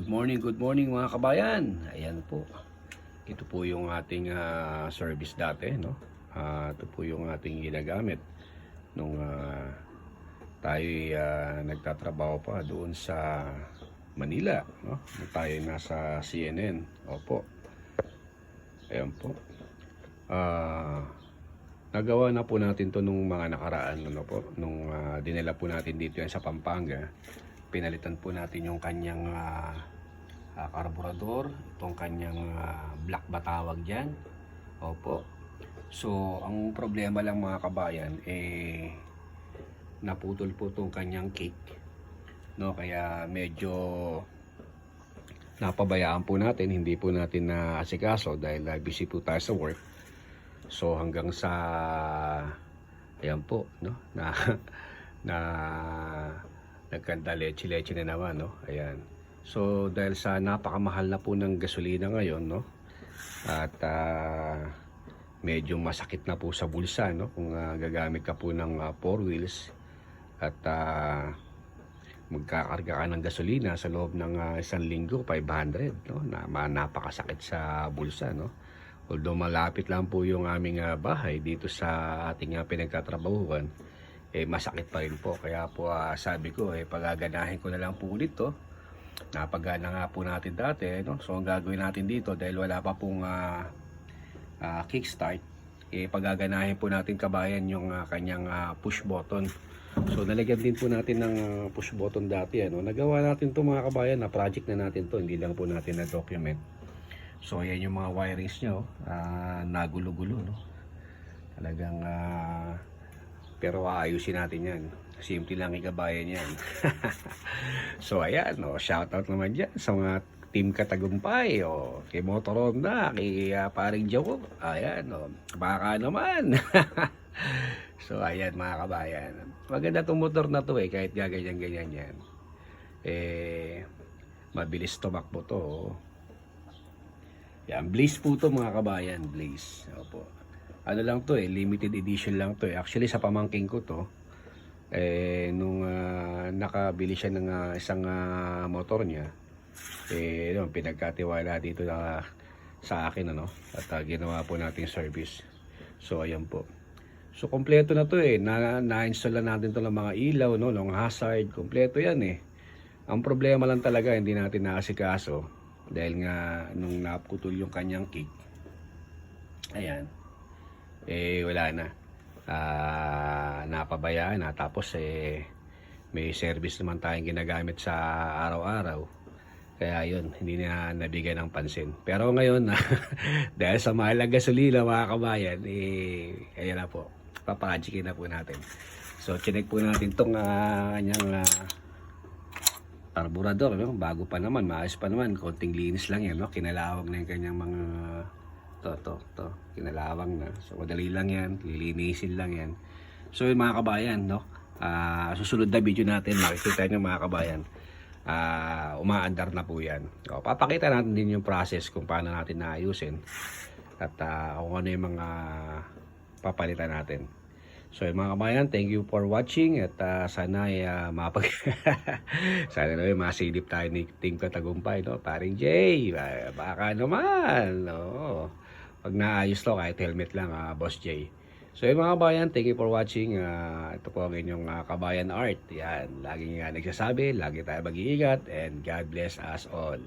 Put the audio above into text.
Good morning mga kabayan. Ayan po. Ito po yung ating service dati, no? Ito po yung ating ginagamit nung tayo nagtatrabaho pa doon sa Manila, no? Nung tayo nasa CNN. Opo. Ayan po. Nagawa na po natin to nung mga nakaraan, ano po, nung dinala po natin dito yan sa Pampanga. Pinalitan po natin yung kanyang karburador, itong kanyang black ba tawag dyan. Opo. So, ang problema lang mga kabayan, naputol po itong kanyang cake. No, kaya medyo napabayaan po natin, hindi po natin naasikaso dahil busy po tayo sa work. So, hanggang sa, ayan po, no, nagkanta leche na naman, no? Ayan. So dahil sa napakamahal na po ng gasolina ngayon, no? At medyo masakit na po sa bulsa, no? Kung gagamit ka po ng 4 wheels at magkakarga ka ng gasolina sa loob ng isang linggo, 500, no? Napakasakit sa bulsa, no? Although malapit lang po yung aming bahay dito sa ating pinagtatrabahuan, masakit pa rin po. Kaya po sabi ko, pagaganahin ko na lang po ulit to. Napagana nga po natin dati, no? So ang gagawin natin dito, dahil wala pa pong kickstart, pagaganahin po natin kabayan yung kanyang push button. So nalagyan din po natin ng push button dati, ano? Nagawa natin to mga kabayan, na project na natin to, hindi lang po natin na document. So ayan yung mga wirings nyo, nagulo-gulo, no? Talagang pero aayusin natin yan. Simple lang ikabayan yan. So ayan, no, shoutout naman dyan sa mga team Katagumpay, kay Motor Honda, kay paring Joe. Ayan, no, baka naman. So ayan mga kabayan, maganda itong motor na to, kahit gaganyan-ganyan yan. Mabilis tumakbo to. Yan, Blaze po to mga kabayan, Blaze. Opo. Ano lang to, limited edition lang to. Actually sa pamangking ko to, nung nakabili siya ng isang motor niya, pinagkatiwala dito sa akin, ano, at ginawa po natin service. So ayan po. So kompleto na to, na-install na natin to ng mga ilaw, no, long hazard, kompleto yan. Ang problema lang talaga, hindi natin naasikaso dahil nga nung naputol yung kanyang kick, ayan, wala na, napabayaan na. Tapos may service naman tayong ginagamit sa araw-araw, kaya yun, hindi na nabigyan ng pansin. Pero ngayon dahil sa mahal ng gasolina mga kabayan, ayan na po, papajikin na po natin. So chinek po natin tong kanyang karburador, no? Bago pa naman, maayos pa naman, konting linis lang yan, no? Kinalawag na yung kanyang mga to kinalawang na. So madali lang yan, lilinisin lang yan. So yun mga kabayan, no, susunod na video natin, makikita nyo mga kabayan, umaandar na po yan. So, papakita natin din yung process kung paano natin naayusin at kung ano yung mga papalitan natin. So yun mga kabayan, thank you for watching at sana sana naman masilip tayo ni Team Katagumpay, no? Paring Jay, baka naman, no? Pag naayos to, kahit helmet lang, Boss Jay. So yun mga kabayan, thank you for watching. Ito po ang inyong Kabayan Art. Yan, laging nagsasabi, lagi tayo mag-iingat, and God bless us all.